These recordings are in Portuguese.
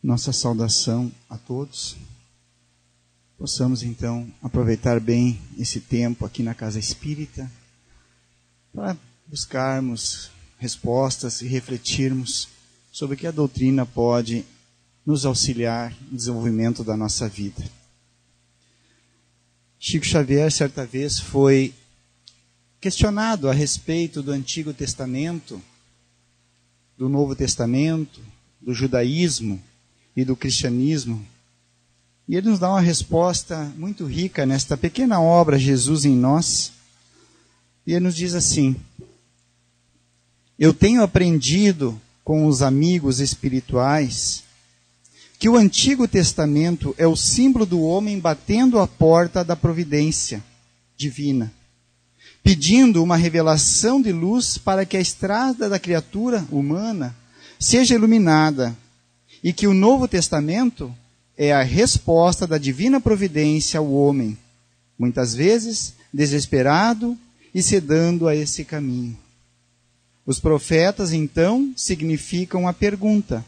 nossa saudação a todos. Possamos então aproveitar bem esse tempo aqui na Casa Espírita para buscarmos respostas e refletirmos sobre o que a doutrina pode nos auxiliar no desenvolvimento da nossa vida. Chico Xavier, certa vez, foi questionado a respeito do Antigo Testamento, do Novo Testamento, do judaísmo e do cristianismo. E ele nos dá uma resposta muito rica nesta pequena obra, Jesus em Nós. E ele nos diz assim: eu tenho aprendido com os amigos espirituais que o Antigo Testamento é o símbolo do homem batendo a porta da providência divina, pedindo uma revelação de luz para que a estrada da criatura humana seja iluminada, e que o Novo Testamento é a resposta da divina providência ao homem, muitas vezes desesperado e sedando a esse caminho. Os profetas, então, significam a pergunta,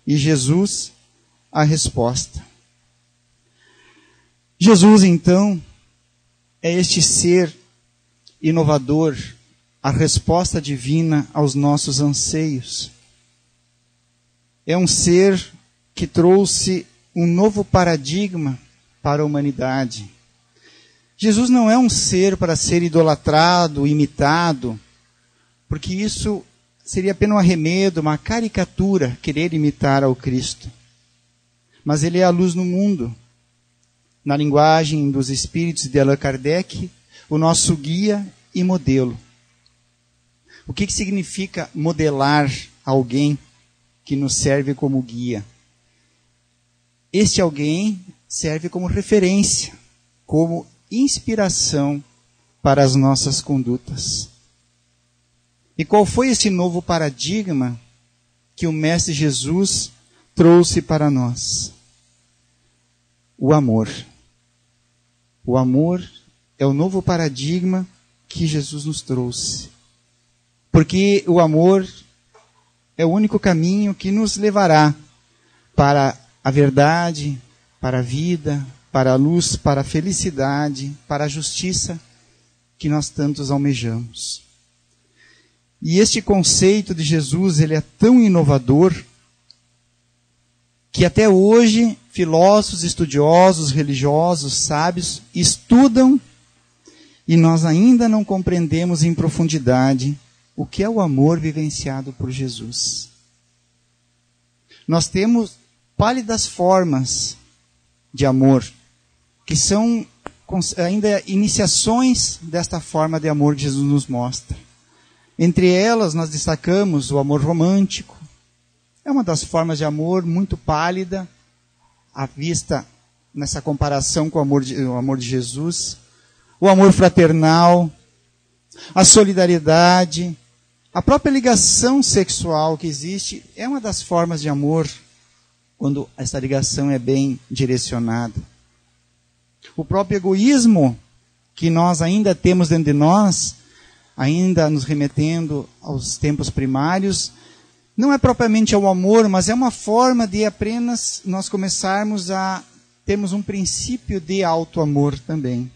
e Jesus, a resposta. Jesus, então, é este ser inovador, a resposta divina aos nossos anseios. É um ser que trouxe um novo paradigma para a humanidade. Jesus não é um ser para ser idolatrado, imitado, porque isso seria apenas um arremedo, uma caricatura, querer imitar ao Cristo. Mas ele é a luz no mundo. Na linguagem dos espíritos de Allan Kardec, o nosso guia e modelo. O que significa modelar alguém que nos serve como guia? Este alguém serve como referência, como inspiração para as nossas condutas. E qual foi esse novo paradigma que o Mestre Jesus trouxe para nós? O amor. O amor é o novo paradigma que Jesus nos trouxe. Porque o amor é o único caminho que nos levará para a verdade, para a vida, para a luz, para a felicidade, para a justiça que nós tantos almejamos. E este conceito de Jesus, ele é tão inovador que até hoje filósofos, estudiosos, religiosos, sábios estudam e nós ainda não compreendemos em profundidade o que é o amor vivenciado por Jesus. Nós temos pálidas formas de amor, que são ainda iniciações desta forma de amor que Jesus nos mostra. Entre elas, nós destacamos o amor romântico. É uma das formas de amor muito pálida, à vista nessa comparação com o amor de Jesus. O amor fraternal, a solidariedade, a própria ligação sexual que existe é uma das formas de amor, quando essa ligação é bem direcionada. O próprio egoísmo que nós ainda temos dentro de nós, ainda nos remetendo aos tempos primários, não é propriamente ao amor, mas é uma forma de apenas nós começarmos a termos um princípio de auto-amor também.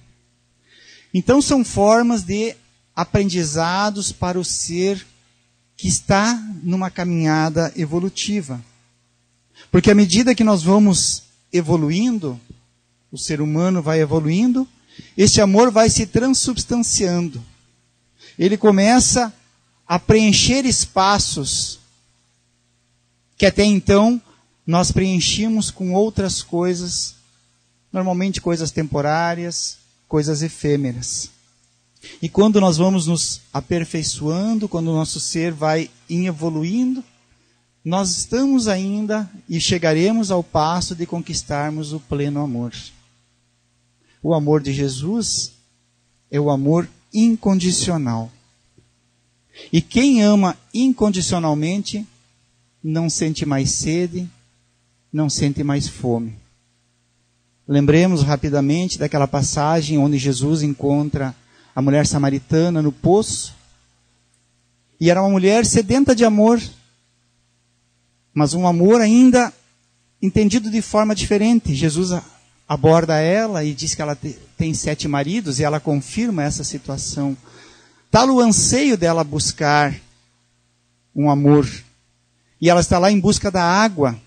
Então são formas de aprendizados para o ser que está numa caminhada evolutiva. Porque à medida que nós vamos evoluindo, o ser humano vai evoluindo, este amor vai se transubstanciando. Ele começa a preencher espaços que até então nós preenchíamos com outras coisas, normalmente coisas temporárias, coisas efêmeras. E quando nós vamos nos aperfeiçoando, quando o nosso ser vai evoluindo, nós estamos ainda e chegaremos ao passo de conquistarmos o pleno amor. O amor de Jesus é o amor incondicional. E quem ama incondicionalmente não sente mais sede, não sente mais fome. Lembremos rapidamente daquela passagem onde Jesus encontra a mulher samaritana no poço. E era uma mulher sedenta de amor, mas um amor ainda entendido de forma diferente. Jesus aborda ela e diz que ela tem 7 maridos, e ela confirma essa situação. Tal o anseio dela buscar um amor. E ela está lá em busca da água.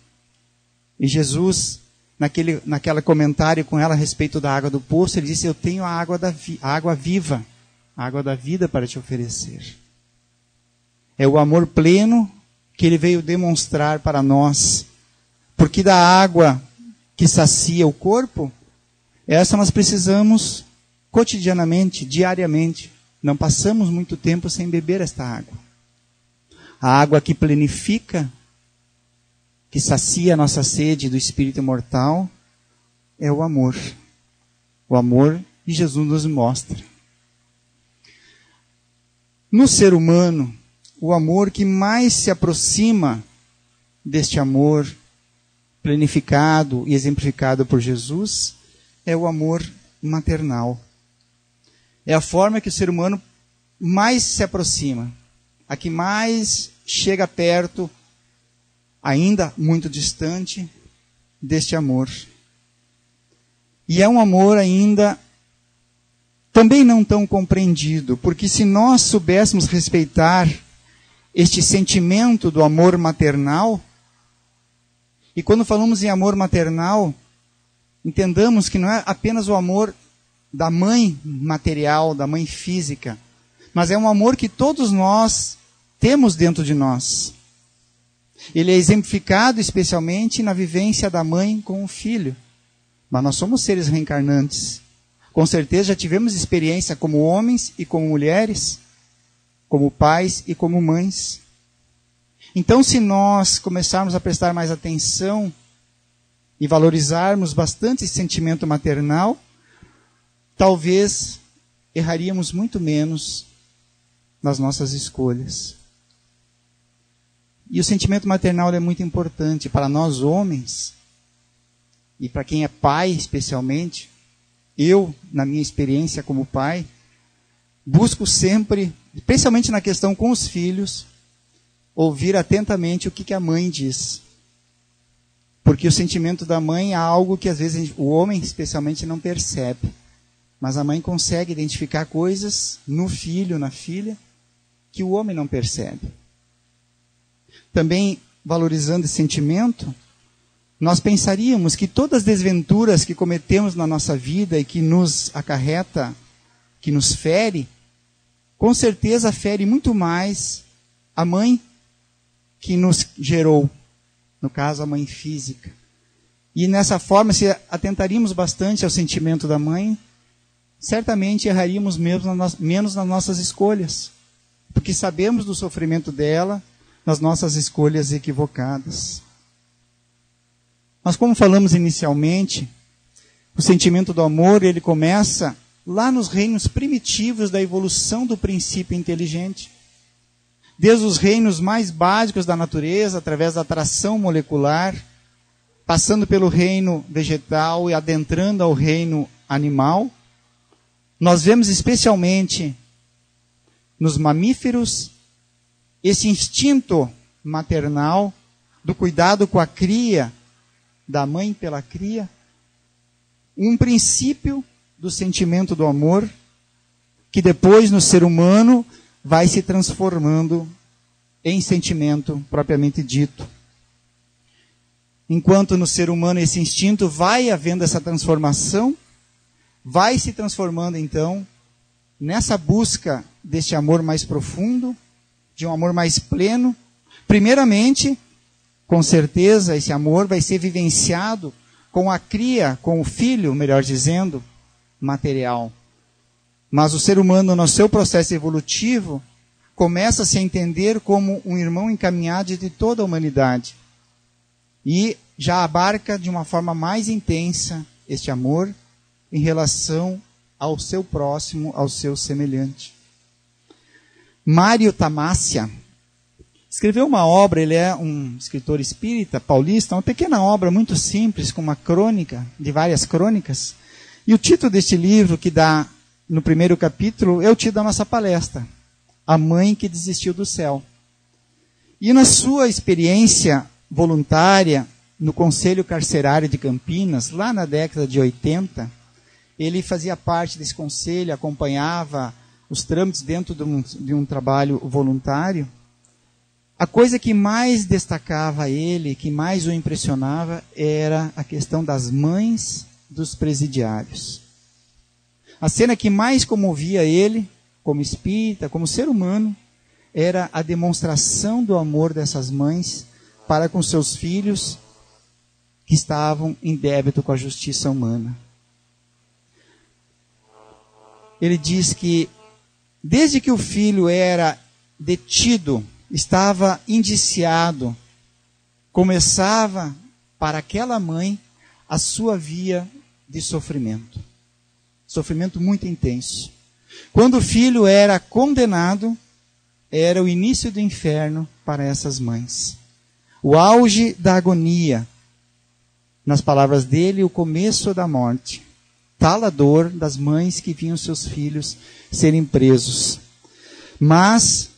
E Jesus, naquele comentário com ela a respeito da água do poço, ele disse: eu tenho a água viva, a água da vida para te oferecer. É o amor pleno que ele veio demonstrar para nós. Porque da água que sacia o corpo, essa nós precisamos cotidianamente, diariamente. Não passamos muito tempo sem beber esta água. A água que plenifica, que sacia a nossa sede do espírito imortal, é o amor. O amor que Jesus nos mostra. No ser humano, o amor que mais se aproxima deste amor planificado e exemplificado por Jesus é o amor maternal. É a forma que o ser humano mais se aproxima, a que mais chega perto, ainda muito distante, deste amor. E é um amor ainda também não tão compreendido, porque se nós soubéssemos respeitar este sentimento do amor maternal, e quando falamos em amor maternal, entendamos que não é apenas o amor da mãe material, da mãe física, mas é um amor que todos nós temos dentro de nós. Ele é exemplificado especialmente na vivência da mãe com o filho. Mas nós somos seres reencarnantes. Com certeza já tivemos experiência como homens e como mulheres, como pais e como mães. Então, se nós começarmos a prestar mais atenção e valorizarmos bastante esse sentimento maternal, talvez erraríamos muito menos nas nossas escolhas. E o sentimento maternal é muito importante para nós homens, e para quem é pai especialmente. Eu, na minha experiência como pai, busco sempre, especialmente na questão com os filhos, ouvir atentamente o que a mãe diz. Porque o sentimento da mãe é algo que às vezes o homem especialmente não percebe. Mas a mãe consegue identificar coisas no filho, na filha, que o homem não percebe. Também, valorizando esse sentimento, nós pensaríamos que todas as desventuras que cometemos na nossa vida e que nos acarreta, que nos fere, com certeza fere muito mais a mãe que nos gerou, no caso a mãe física. E nessa forma, se atentaríamos bastante ao sentimento da mãe, certamente erraríamos menos nas nossas escolhas, porque sabemos do sofrimento dela nas nossas escolhas equivocadas. Mas como falamos inicialmente, o sentimento do amor, ele começa lá nos reinos primitivos da evolução do princípio inteligente. Desde os reinos mais básicos da natureza, através da atração molecular, passando pelo reino vegetal e adentrando ao reino animal, nós vemos especialmente nos mamíferos esse instinto maternal do cuidado com a cria, da mãe pela cria, um princípio do sentimento do amor, que depois no ser humano vai se transformando em sentimento propriamente dito. Enquanto no ser humano esse instinto vai havendo essa transformação, vai se transformando então nessa busca deste amor mais profundo, de um amor mais pleno. Primeiramente, com certeza, esse amor vai ser vivenciado com a cria, com o filho, melhor dizendo, material. Mas o ser humano, no seu processo evolutivo, começa a se entender como um irmão encaminhado de toda a humanidade. E já abarca de uma forma mais intensa este amor em relação ao seu próximo, ao seu semelhante. Mário Tamassia escreveu uma obra, ele é um escritor espírita paulista, uma pequena obra muito simples, com uma crônica, de várias crônicas. E o título deste livro, que dá no primeiro capítulo, é o título da nossa palestra, A Mãe que Desistiu do Céu. E na sua experiência voluntária no Conselho Carcerário de Campinas, lá na década de 80, ele fazia parte desse conselho, acompanhava os trâmites dentro de um trabalho voluntário. A coisa que mais destacava ele, que mais o impressionava, era a questão das mães dos presidiários. A cena que mais comovia ele, como espírita, como ser humano, era a demonstração do amor dessas mães para com seus filhos que estavam em débito com a justiça humana. Ele diz que desde que o filho era detido, estava indiciado, começava para aquela mãe a sua via de sofrimento. Sofrimento muito intenso. Quando o filho era condenado, era o início do inferno para essas mães. O auge da agonia. Nas palavras dele, o começo da morte. Tal a dor das mães que viam seus filhos serem presos. Mas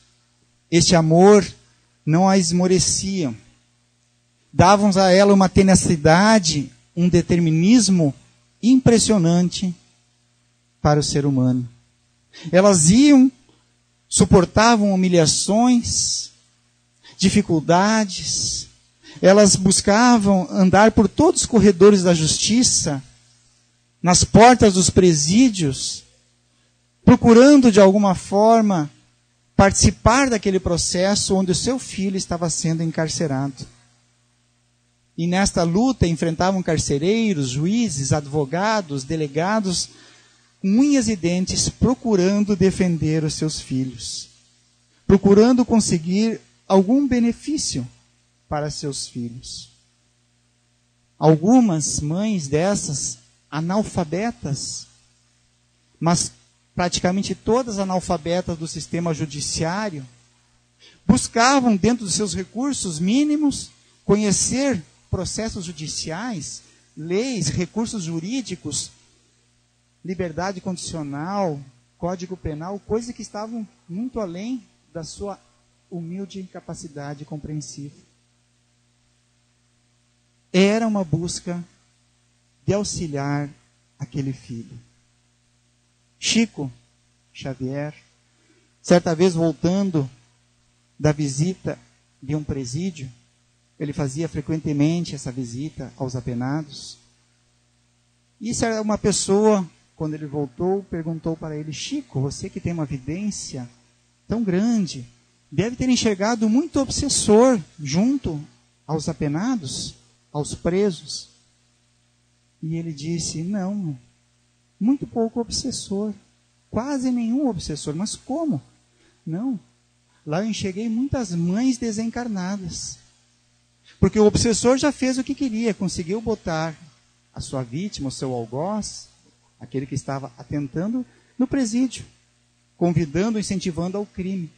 este amor não a esmorecia. Davam a ela uma tenacidade, um determinismo impressionante para o ser humano. Elas iam, suportavam humilhações, dificuldades. Elas buscavam andar por todos os corredores da justiça, nas portas dos presídios, procurando de alguma forma participar daquele processo onde o seu filho estava sendo encarcerado. E nesta luta enfrentavam carcereiros, juízes, advogados, delegados, com unhas e dentes, procurando defender os seus filhos, procurando conseguir algum benefício para seus filhos. Algumas mães dessas, analfabetas, mas praticamente todas analfabetas do sistema judiciário, buscavam, dentro dos seus recursos mínimos, conhecer processos judiciais, leis, recursos jurídicos, liberdade condicional, código penal, coisas que estavam muito além da sua humilde capacidade compreensiva. Era uma busca de auxiliar aquele filho. Chico Xavier, certa vez voltando da visita de um presídio, ele fazia frequentemente essa visita aos apenados. E uma pessoa, quando ele voltou, perguntou para ele: Chico, você que tem uma vidência tão grande, deve ter enxergado muito obsessor junto aos apenados, aos presos. E ele disse: não, muito pouco obsessor, quase nenhum obsessor. Mas como? Não, lá eu enxerguei muitas mães desencarnadas. Porque o obsessor já fez o que queria, conseguiu botar a sua vítima, o seu algoz, aquele que estava atentando, no presídio, convidando, incentivando ao crime.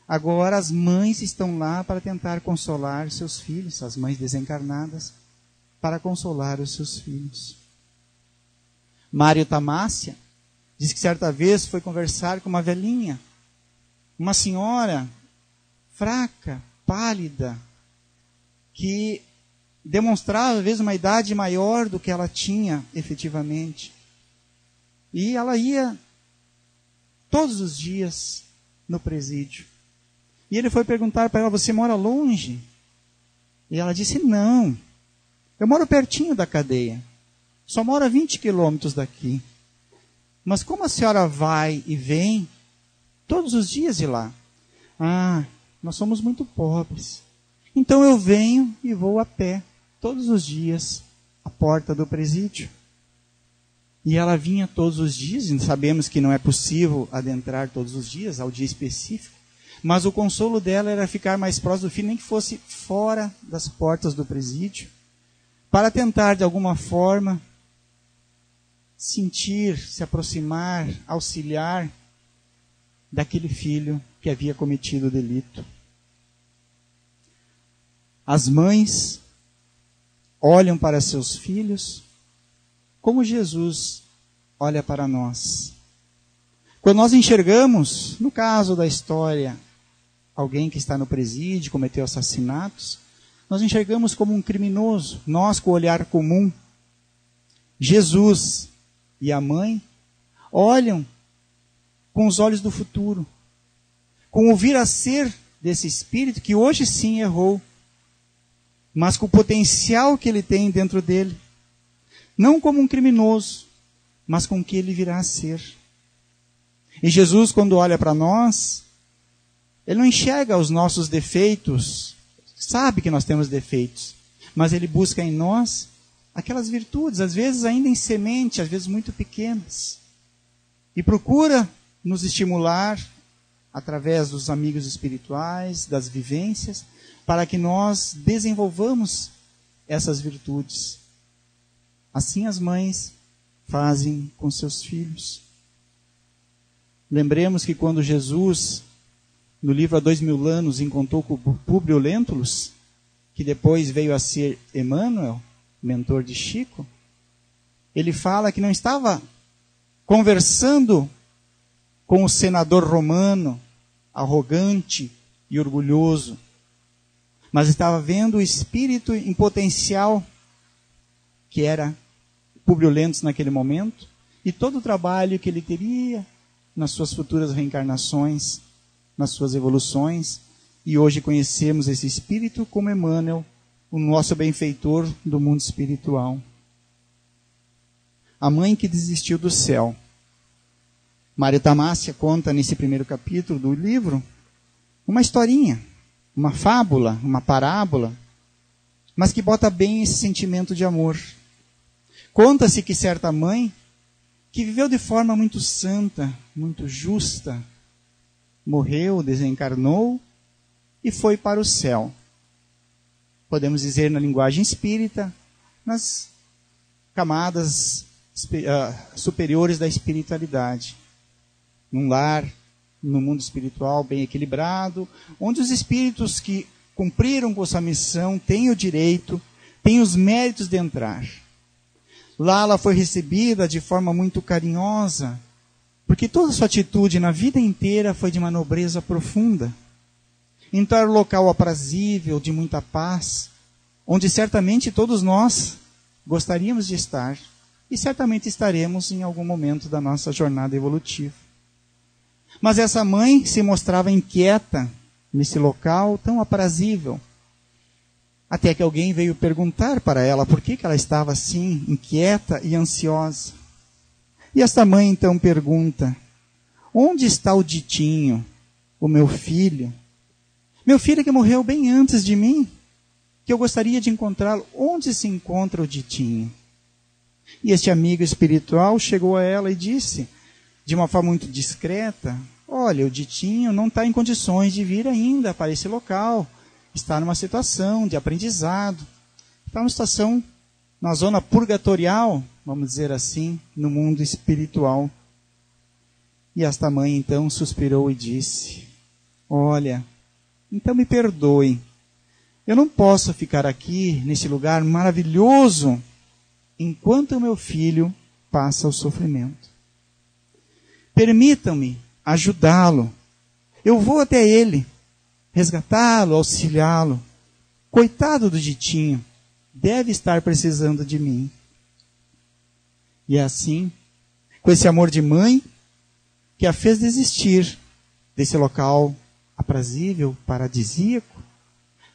Agora as mães estão lá para tentar consolar seus filhos, as mães desencarnadas, para consolar os seus filhos. Mário Tamásia diz que certa vez foi conversar com uma velhinha, uma senhora fraca, pálida, que demonstrava às vezes uma idade maior do que ela tinha efetivamente. E ela ia todos os dias no presídio. E ele foi perguntar para ela: você mora longe? E ela disse: não, eu moro pertinho da cadeia. Só moro a 20 quilômetros daqui. Mas como a senhora vai e vem todos os dias de lá? Ah, nós somos muito pobres. Então eu venho e vou a pé todos os dias à porta do presídio. E ela vinha todos os dias, e sabemos que não é possível adentrar todos os dias, ao dia específico, mas o consolo dela era ficar mais próximo do filho, nem que fosse fora das portas do presídio, para tentar de alguma forma sentir, se aproximar, auxiliar daquele filho que havia cometido o delito. As mães olham para seus filhos como Jesus olha para nós. Quando nós enxergamos, no caso da história, alguém que está no presídio, cometeu assassinatos, nós enxergamos como um criminoso, nós com o olhar comum. Jesus e a mãe olham com os olhos do futuro, com o vir a ser desse espírito que hoje sim errou, mas com o potencial que ele tem dentro dele. Não como um criminoso, mas com o que ele virá a ser. E Jesus, quando olha para nós, ele não enxerga os nossos defeitos, sabe que nós temos defeitos, mas ele busca em nós aquelas virtudes, às vezes ainda em semente, às vezes muito pequenas, e procura nos estimular através dos amigos espirituais, das vivências, para que nós desenvolvamos essas virtudes. Assim as mães fazem com seus filhos. Lembremos que quando Jesus, no livro Há 2000 anos, encontrou com Públio Lentulus, que depois veio a ser Emmanuel, mentor de Chico, ele fala que não estava conversando com o senador romano, arrogante e orgulhoso, mas estava vendo o espírito em potencial que era Públio Lentulus naquele momento, e todo o trabalho que ele teria nas suas futuras reencarnações, nas suas evoluções, e hoje conhecemos esse espírito como Emmanuel, o nosso benfeitor do mundo espiritual. A mãe que desistiu do céu. Mário Tamassia conta nesse primeiro capítulo do livro uma historinha, uma fábula, uma parábola, mas que bota bem esse sentimento de amor. Conta-se que certa mãe, que viveu de forma muito santa, muito justa, morreu, desencarnou e foi para o céu. Podemos dizer na linguagem espírita, nas camadas superiores da espiritualidade. Num lar, no mundo espiritual bem equilibrado, onde os espíritos que cumpriram com sua missão têm o direito, têm os méritos de entrar. Lá ela foi recebida de forma muito carinhosa, porque toda a sua atitude na vida inteira foi de uma nobreza profunda. Então era um local aprazível, de muita paz, onde certamente todos nós gostaríamos de estar, e certamente estaremos em algum momento da nossa jornada evolutiva. Mas essa mãe se mostrava inquieta nesse local tão aprazível, até que alguém veio perguntar para ela por que ela estava assim, inquieta e ansiosa. E esta mãe então pergunta: onde está o Ditinho, o meu filho? Meu filho que morreu bem antes de mim, que eu gostaria de encontrá-lo. Onde se encontra o Ditinho? E este amigo espiritual chegou a ela e disse, de uma forma muito discreta: olha, o Ditinho não está em condições de vir ainda para esse local. Está numa situação de aprendizado. Está numa situação na zona purgatorial, vamos dizer assim, no mundo espiritual. E esta mãe então suspirou e disse: olha, então me perdoe. Eu não posso ficar aqui, nesse lugar maravilhoso, enquanto o meu filho passa o sofrimento. Permitam-me ajudá-lo. Eu vou até ele, resgatá-lo, auxiliá-lo. Coitado do Ditinho, deve estar precisando de mim. E é assim, com esse amor de mãe, que a fez desistir desse local aprazível, paradisíaco,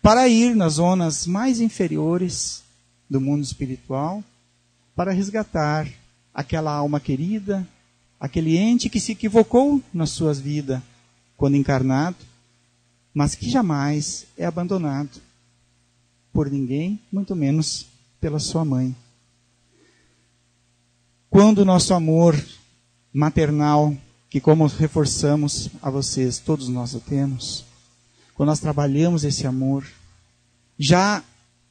para ir nas zonas mais inferiores do mundo espiritual, para resgatar aquela alma querida, aquele ente que se equivocou na sua vida quando encarnado, mas que jamais é abandonado por ninguém, muito menos pela sua mãe. Quando o nosso amor maternal, que como reforçamos a vocês, todos nós o temos, quando nós trabalhamos esse amor, já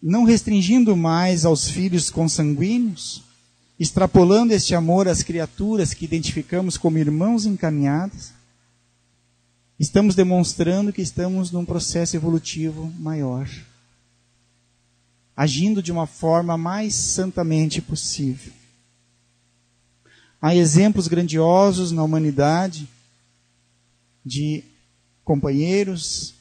não restringindo mais aos filhos consanguíneos, extrapolando este amor às criaturas que identificamos como irmãos encaminhados, estamos demonstrando que estamos num processo evolutivo maior, agindo de uma forma mais santamente possível. Há exemplos grandiosos na humanidade de companheiros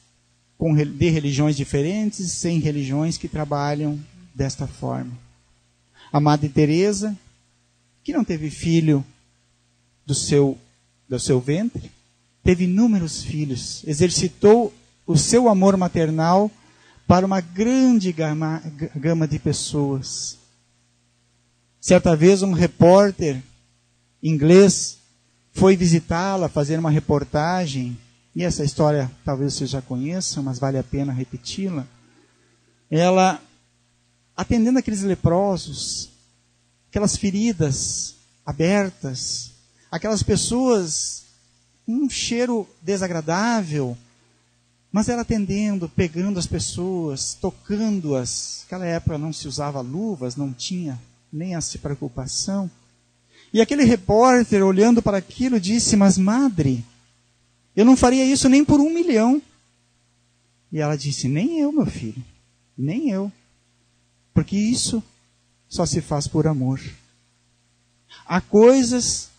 de religiões diferentes, sem religiões que trabalham desta forma. A Madre Teresa, que não teve filho do seu ventre, teve inúmeros filhos, exercitou o seu amor maternal para uma grande gama de pessoas. Certa vez um repórter inglês foi visitá-la, fazer uma reportagem, e essa história talvez vocês já conheçam, mas vale a pena repeti-la. Ela, atendendo aqueles leprosos, aquelas feridas abertas, aquelas pessoas com um cheiro desagradável, mas ela atendendo, pegando as pessoas, tocando-as. Naquela época não se usava luvas, não tinha nem essa preocupação. E aquele repórter, olhando para aquilo, disse: mas madre, eu não faria isso nem por 1 milhão. E ela disse: nem eu, meu filho, nem eu. Porque isso só se faz por amor. Há coisas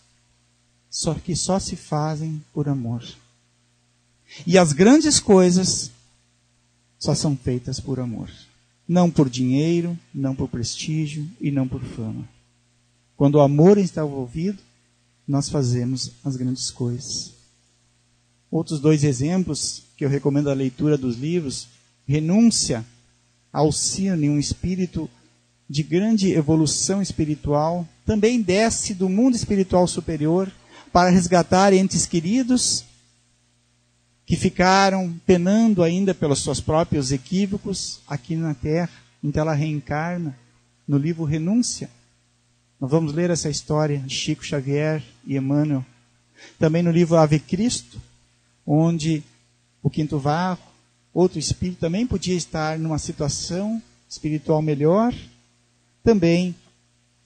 que só se fazem por amor. E as grandes coisas só são feitas por amor. Não por dinheiro, não por prestígio e não por fama. Quando o amor está envolvido, nós fazemos as grandes coisas. Outros 2 exemplos que eu recomendo a leitura dos livros: Renúncia, Alcine, um espírito de grande evolução espiritual, também desce do mundo espiritual superior para resgatar entes queridos que ficaram penando ainda pelos seus próprios equívocos aqui na Terra. Então ela reencarna no livro Renúncia. Nós vamos ler essa história de Chico Xavier e Emmanuel. Também no livro Ave Cristo, onde o Quinto Varro, outro espírito, também podia estar numa situação espiritual melhor, também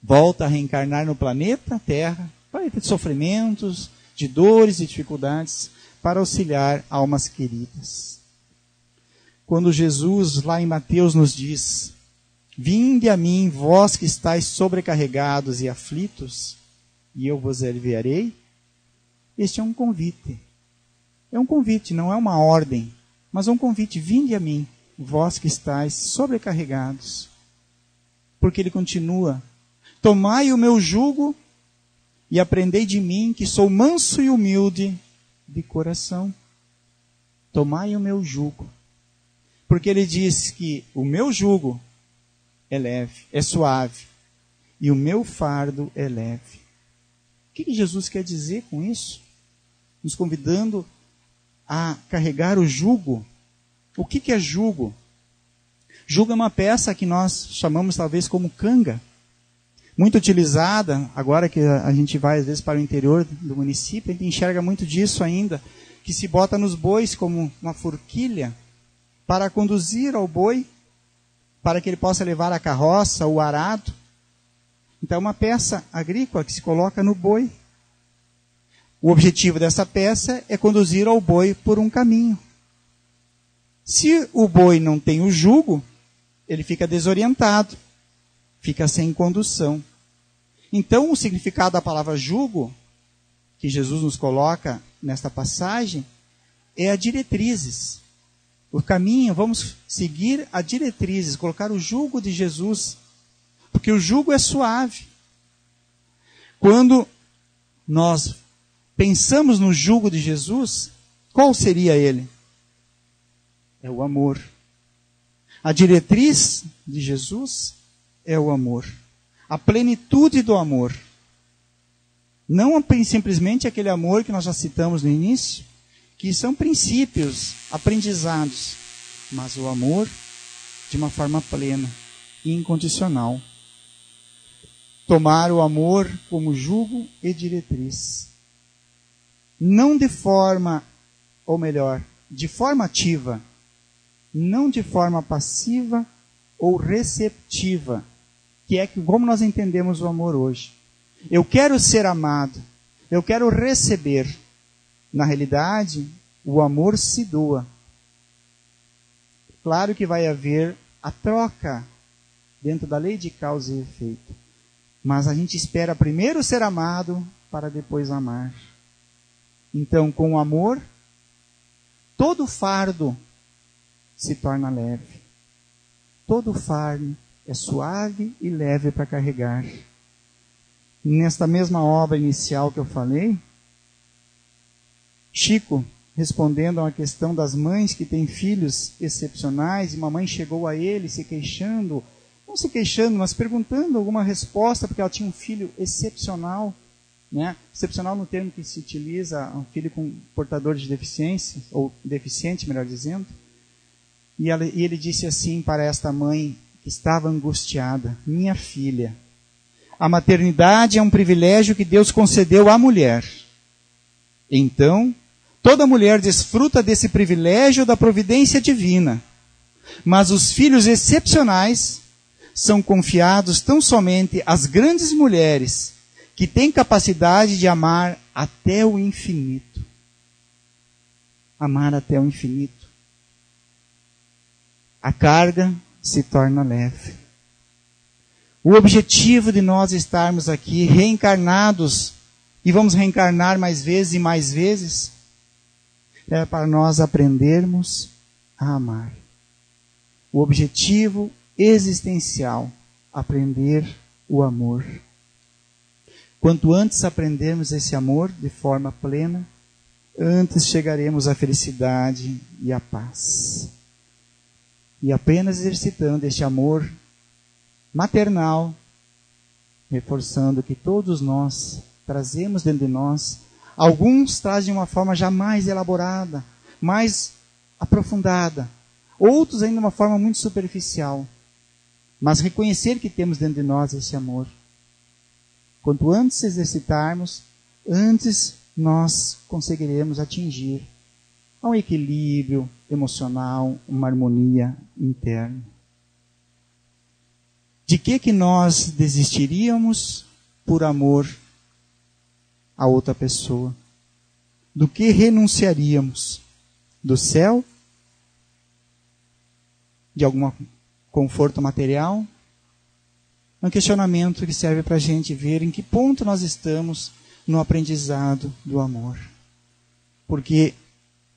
volta a reencarnar no planeta Terra, planeta de sofrimentos, de dores e dificuldades, para auxiliar almas queridas. Quando Jesus, lá em Mateus, nos diz: vinde a mim, vós que estáis sobrecarregados e aflitos, e eu vos aliviarei. Este é um convite. É um convite, não é uma ordem, mas é um convite. Vinde a mim, vós que estáis sobrecarregados. Porque ele continua: tomai o meu jugo e aprendei de mim, que sou manso e humilde de coração. Tomai o meu jugo. Porque ele diz que o meu jugo é leve, é suave, e o meu fardo é leve. O que Jesus quer dizer com isso? Nos convidando a carregar o jugo. O que é jugo? Jugo é uma peça que nós chamamos talvez como canga, muito utilizada. Agora que a gente vai às vezes para o interior do município, a gente enxerga muito disso ainda, que se bota nos bois como uma forquilha para conduzir ao boi, para que ele possa levar a carroça, o arado. Então é uma peça agrícola que se coloca no boi. O objetivo dessa peça é conduzir ao boi por um caminho. Se o boi não tem o jugo, ele fica desorientado, fica sem condução. Então o significado da palavra jugo, que Jesus nos coloca nesta passagem, é a diretrizes. O caminho, vamos seguir a diretrizes, colocar o jugo de Jesus, porque o jugo é suave. Quando nós pensamos no jugo de Jesus, qual seria ele? É o amor. A diretriz de Jesus é o amor. A plenitude do amor. Não simplesmente aquele amor que nós já citamos no início, que são princípios, aprendizados, mas o amor de uma forma plena e incondicional. Tomar o amor como jugo e diretriz. Não de forma, ou melhor, de forma ativa, não de forma passiva ou receptiva, que é como nós entendemos o amor hoje. Eu quero ser amado, eu quero receber. Na realidade, o amor se doa. Claro que vai haver a troca dentro da lei de causa e efeito. Mas a gente espera primeiro ser amado para depois amar. Então, com o amor, todo fardo se torna leve. Todo fardo é suave e leve para carregar. Nesta mesma obra inicial que eu falei, Chico, respondendo a uma questão das mães que têm filhos excepcionais, e uma mãe chegou a ele se queixando, não se queixando, mas perguntando alguma resposta, porque ela tinha um filho excepcional, né? Excepcional no termo que se utiliza, um filho com portador de deficiência, ou deficiente, melhor dizendo. E ele disse assim para esta mãe, que estava angustiada: minha filha, a maternidade é um privilégio que Deus concedeu à mulher. Então, toda mulher desfruta desse privilégio da providência divina. Mas os filhos excepcionais são confiados tão somente às grandes mulheres que têm capacidade de amar até o infinito. Amar até o infinito. A carga se torna leve. O objetivo de nós estarmos aqui reencarnados, e vamos reencarnar mais vezes e mais vezes, é para nós aprendermos a amar. O objetivo existencial, aprender o amor. Quanto antes aprendermos esse amor de forma plena, antes chegaremos à felicidade e à paz. E apenas exercitando este amor maternal, reforçando que todos nós trazemos dentro de nós, alguns trazem de uma forma já mais elaborada, mais aprofundada, outros ainda de uma forma muito superficial, mas reconhecer que temos dentro de nós esse amor. Quanto antes exercitarmos, antes nós conseguiremos atingir um equilíbrio emocional, uma harmonia interna. De que nós desistiríamos por amor a outra pessoa? Do que renunciaríamos? Do céu? De algum conforto material? Um questionamento que serve para a gente ver em que ponto nós estamos no aprendizado do amor. Porque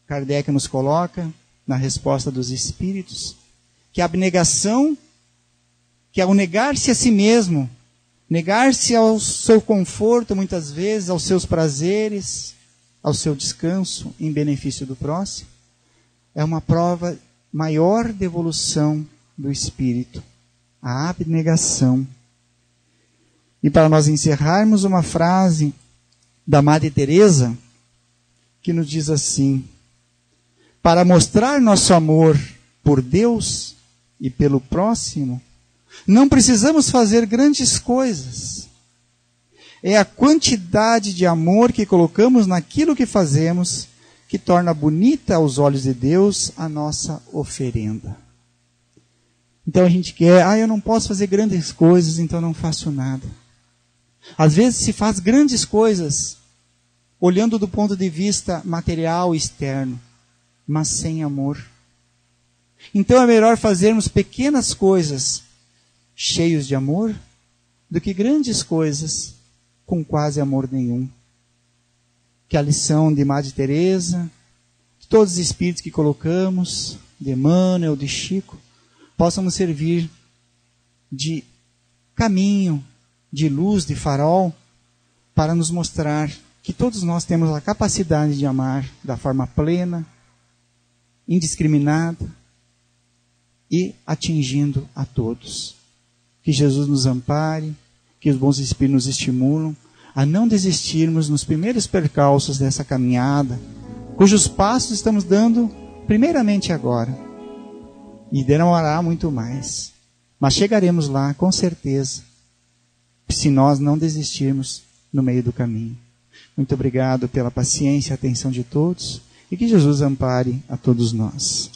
Kardec nos coloca, na resposta dos espíritos, que a abnegação, que ao negar-se a si mesmo, negar-se ao seu conforto, muitas vezes, aos seus prazeres, ao seu descanso, em benefício do próximo, é uma prova maior de evolução do espírito, a abnegação. E para nós encerrarmos, uma frase da Madre Teresa, que nos diz assim: para mostrar nosso amor por Deus e pelo próximo, não precisamos fazer grandes coisas. É a quantidade de amor que colocamos naquilo que fazemos que torna bonita aos olhos de Deus a nossa oferenda. Então a gente quer, eu não posso fazer grandes coisas, então não faço nada. Às vezes se faz grandes coisas olhando do ponto de vista material e externo, mas sem amor. Então é melhor fazermos pequenas coisas cheios de amor do que grandes coisas com quase amor nenhum. Que a lição de Madre Teresa, de todos os espíritos que colocamos, de Emmanuel, de Chico, possam nos servir de caminho, de luz, de farol, para nos mostrar que todos nós temos a capacidade de amar da forma plena, indiscriminada e atingindo a todos. Que Jesus nos ampare, que os bons espíritos nos estimulam a não desistirmos nos primeiros percalços dessa caminhada, cujos passos estamos dando primeiramente agora. E demorará muito mais. Mas chegaremos lá, com certeza, se nós não desistirmos no meio do caminho. Muito obrigado pela paciência e atenção de todos, e que Jesus ampare a todos nós.